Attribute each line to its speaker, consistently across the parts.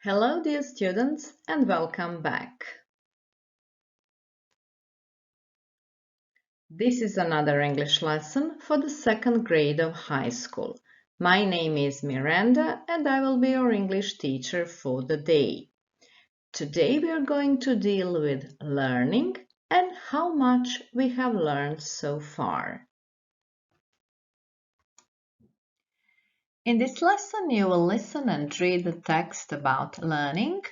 Speaker 1: Hello dear students and welcome back. This is another English lesson for the second grade of high school. My name is Miranda and I will be your English teacher for the day. Today we are going to deal with learning and how much we have learned so far. In this lesson you will listen and read the text about learning.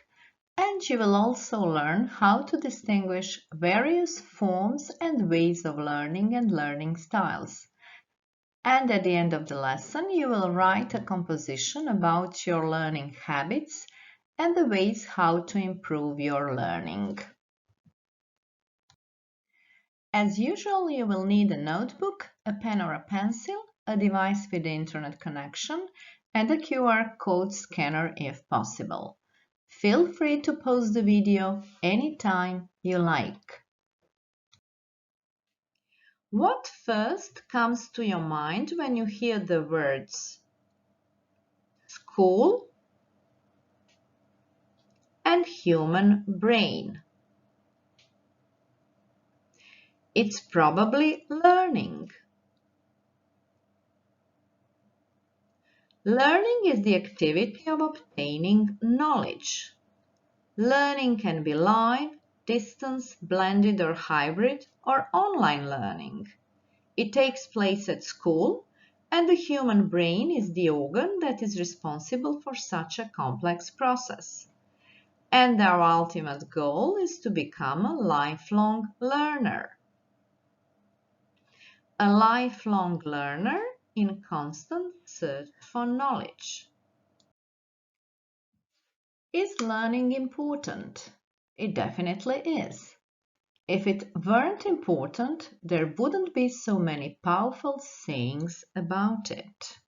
Speaker 1: And you will also learn how to distinguish various forms and ways of learning and learning styles. And at the end of the lesson, you will write a composition about your learning habits and the ways how to improve your learning. As usual, you will need a notebook, a pen or a pencil, a device with the internet connection, and a QR code scanner if possible. Feel free to pause the video anytime you like. What first comes to your mind when you hear the words school and human brain? It's probably learning. Learning is the activity of obtaining knowledge. Learning can be live, distance, blended or hybrid, or online learning. It takes place at school, and the human brain is the organ that is responsible for such a complex process. And our ultimate goal is to become a lifelong learner. A lifelong learner in constant search for knowledge. Is learning important? It definitely is. If it weren't important, there wouldn't be so many powerful sayings about it.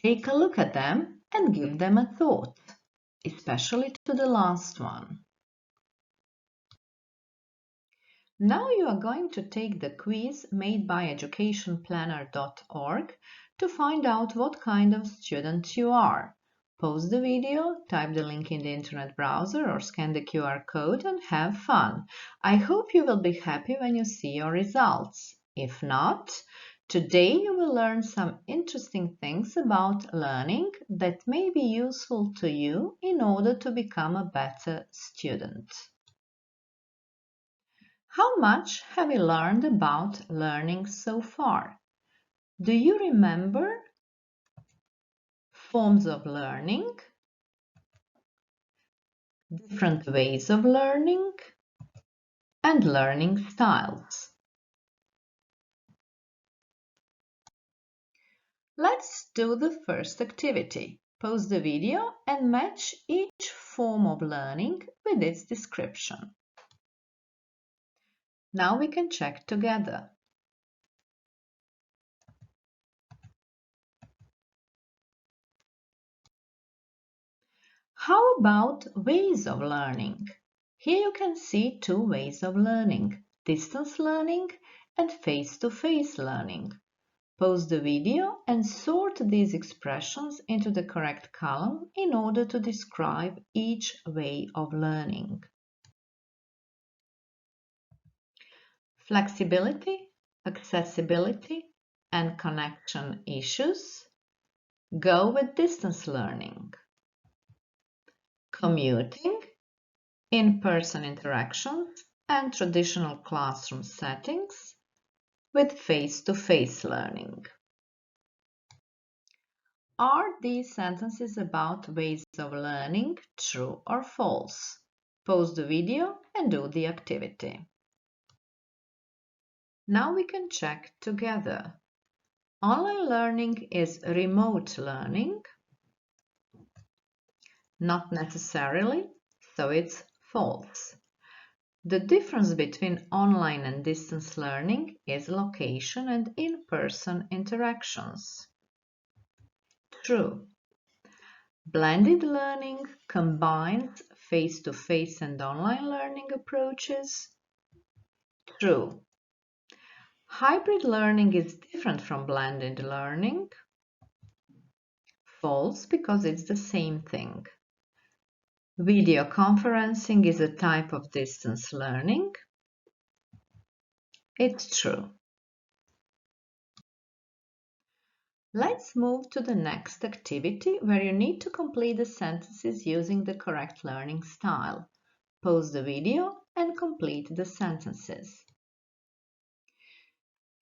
Speaker 1: Take a look at them and give them a thought, especially to the last one. Now you are going to take the quiz made by educationplanner.org to find out what kind of student you are. Pause the video, type the link in the internet browser or scan the QR code and have fun. I hope you will be happy when you see your results. If not, today you will learn some interesting things about learning that may be useful to you in order to become a better student. How much have you learned about learning so far? Do you remember forms of learning, different ways of learning, and learning styles? Let's do the first activity. Pause the video and match each form of learning with its description. Now we can check together. How about ways of learning? Here you can see two ways of learning, distance learning and face-to-face learning. Pause the video and sort these expressions into the correct column in order to describe each way of learning. Flexibility, accessibility, and connection issues. Go with distance learning. Commuting, in-person interactions, and traditional classroom settings with face-to-face learning. Are these sentences about ways of learning true or false? Pause the video and do the activity. Now we can check together. Online learning is remote learning. Not necessarily, so it's false. The difference between online and distance learning is location and in-person interactions. True. Blended learning combines face-to-face and online learning approaches. True. Hybrid learning is different from blended learning. False, because it's the same thing. Video conferencing is a type of distance learning. It's true. Let's move to the next activity where you need to complete the sentences using the correct learning style. Pause the video and complete the sentences.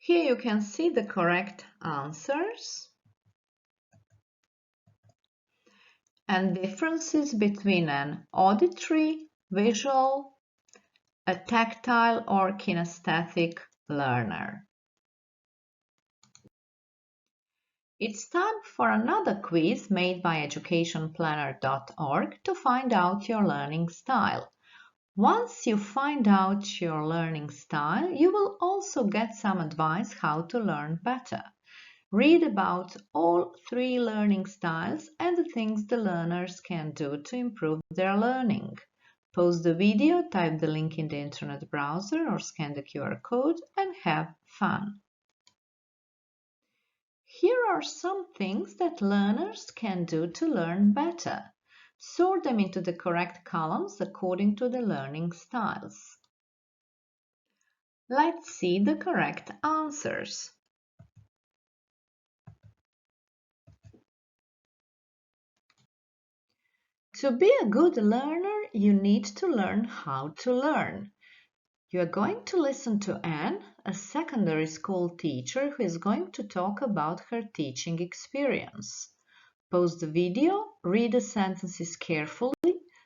Speaker 1: Here you can see the correct answers and differences between an auditory, visual, a tactile or kinesthetic learner. It's time for another quiz made by educationplanner.org to find out your learning style. Once you find out your learning style, you will also get some advice how to learn better. Read about all 3 learning styles and the things the learners can do to improve their learning. Pause the video, type the link in the internet browser or scan the QR code and have fun. Here are some things that learners can do to learn better. Sort them into the correct columns according to the learning styles. Let's see the correct answers. To be a good learner, you need to learn how to learn. You are going to listen to Anne, a secondary school teacher who is going to talk about her teaching experience. Pause the video, read the sentences carefully,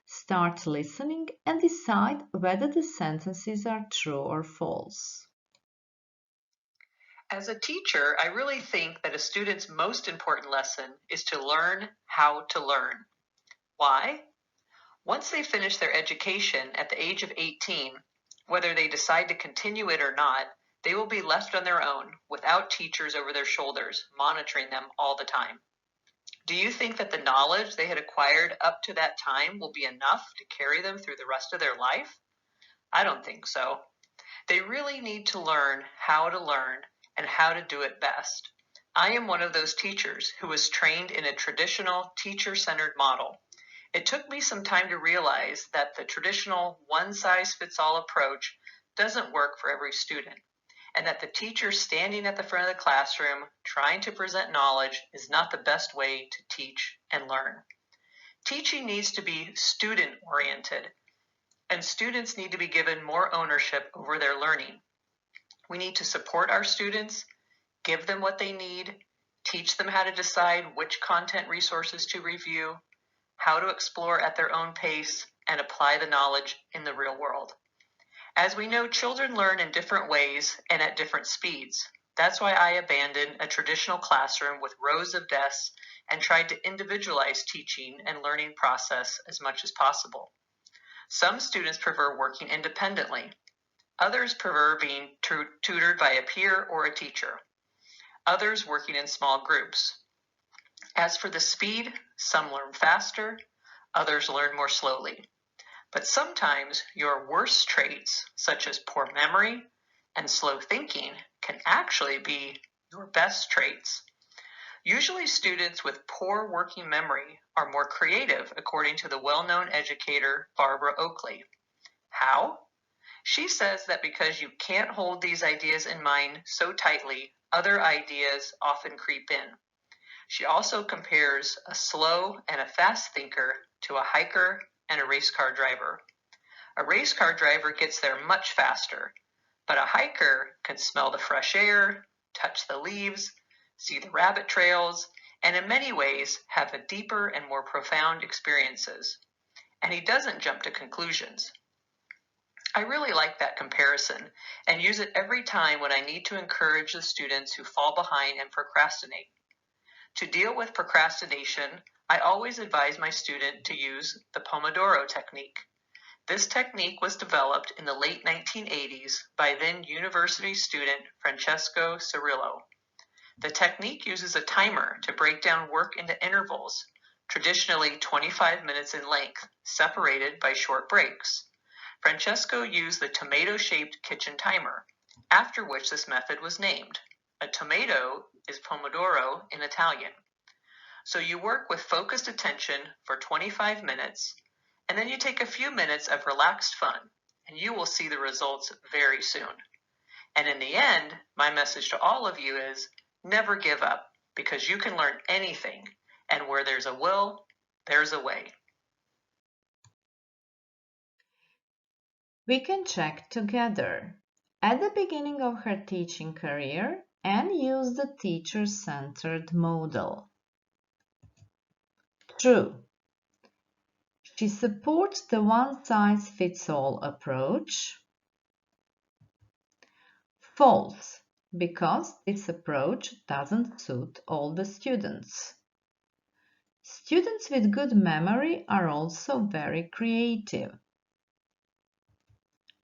Speaker 1: start listening, and decide whether the sentences are true or false.
Speaker 2: As a teacher, I really think that a student's most important lesson is to learn how to learn. Why? Once they finish their education at the age of 18, whether they decide to continue it or not, they will be left on their own without teachers over their shoulders monitoring them all the time. Do you think that the knowledge they had acquired up to that time will be enough to carry them through the rest of their life? I don't think so. They really need to learn how to learn and how to do it best. I am one of those teachers who was trained in a traditional teacher-centered model. It took me some time to realize that the traditional one-size-fits-all approach doesn't work for every student, and that the teacher standing at the front of the classroom trying to present knowledge is not the best way to teach and learn. Teaching needs to be student-oriented, and students need to be given more ownership over their learning. We need to support our students, give them what they need, teach them how to decide which content resources to review, how to explore at their own pace, and apply the knowledge in the real world. As we know, children learn in different ways and at different speeds. That's why I abandoned a traditional classroom with rows of desks and tried to individualize teaching and learning process as much as possible. Some students prefer working independently. Others prefer being tutored by a peer or a teacher. Others working in small groups. As for the speed, some learn faster, others learn more slowly. But sometimes your worst traits, such as poor memory and slow thinking, can actually be your best traits. Usually students with poor working memory are more creative, according to the well-known educator Barbara Oakley. How? She says that because you can't hold these ideas in mind so tightly, other ideas often creep in. She also compares a slow and a fast thinker to a hiker and a race car driver. A race car driver gets there much faster, but a hiker can smell the fresh air, touch the leaves, see the rabbit trails, and in many ways have a deeper and more profound experiences. And he doesn't jump to conclusions. I really like that comparison and use it every time when I need to encourage the students who fall behind and procrastinate. To deal with procrastination, I always advise my student to use the Pomodoro technique. This technique was developed in the late 1980s by then university student Francesco Cirillo. The technique uses a timer to break down work into intervals, traditionally 25 minutes in length, separated by short breaks. Francesco used the tomato-shaped kitchen timer. after which this method was named. A tomato is pomodoro in Italian. So you work with focused attention for 25 minutes, and then you take a few minutes of relaxed fun, and you will see the results very soon. And in the end, my message to all of you is never give up, because you can learn anything, and where there's a will, there's a way.
Speaker 1: We can check together. At the beginning of her teaching career, Anne used the teacher-centered model. True. She supports the one-size-fits-all approach. False, because this approach doesn't suit all the students. Students with good memory are also very creative.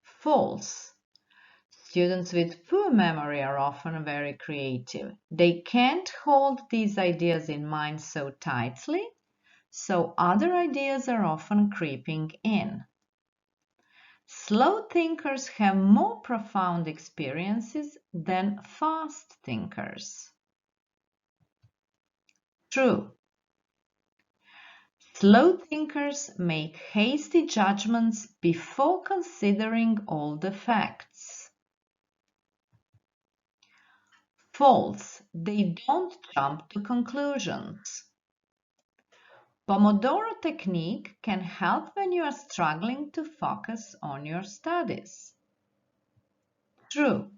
Speaker 1: False. Students with poor memory are often very creative. They can't hold these ideas in mind so tightly, so other ideas are often creeping in. Slow thinkers have more profound experiences than fast thinkers. True. Slow thinkers make hasty judgments before considering all the facts. False. They don't jump to conclusions. Pomodoro technique can help when you are struggling to focus on your studies. True.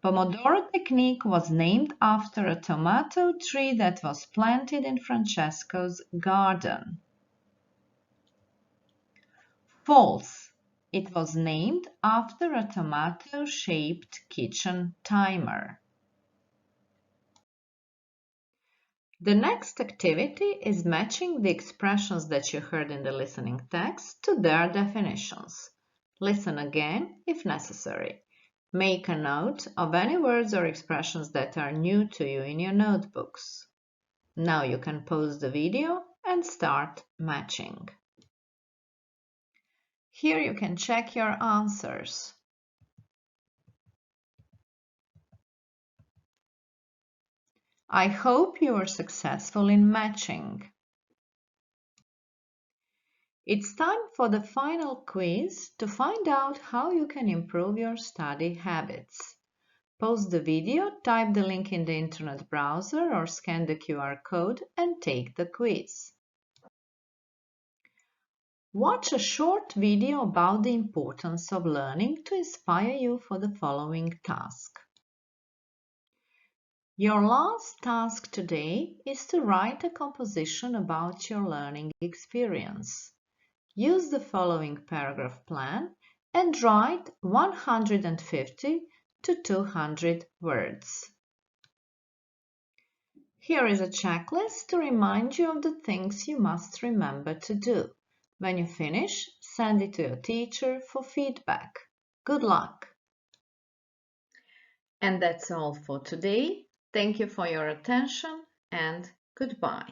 Speaker 1: Pomodoro technique was named after a tomato tree that was planted in Francesco's garden. False. It was named after a tomato-shaped kitchen timer. The next activity is matching the expressions that you heard in the listening text to their definitions. Listen again if necessary. Make a note of any words or expressions that are new to you in your notebooks. Now you can pause the video and start matching. Here you can check your answers. I hope you were successful in matching. It's time for the final quiz to find out how you can improve your study habits. Pause the video, type the link in the internet browser or scan the QR code and take the quiz. Watch a short video about the importance of learning to inspire you for the following task. Your last task today is to write a composition about your learning experience. Use the following paragraph plan and write 150 to 200 words. Here is a checklist to remind you of the things you must remember to do. When you finish, send it to your teacher for feedback. Good luck! And that's all for today. Thank you for your attention and goodbye.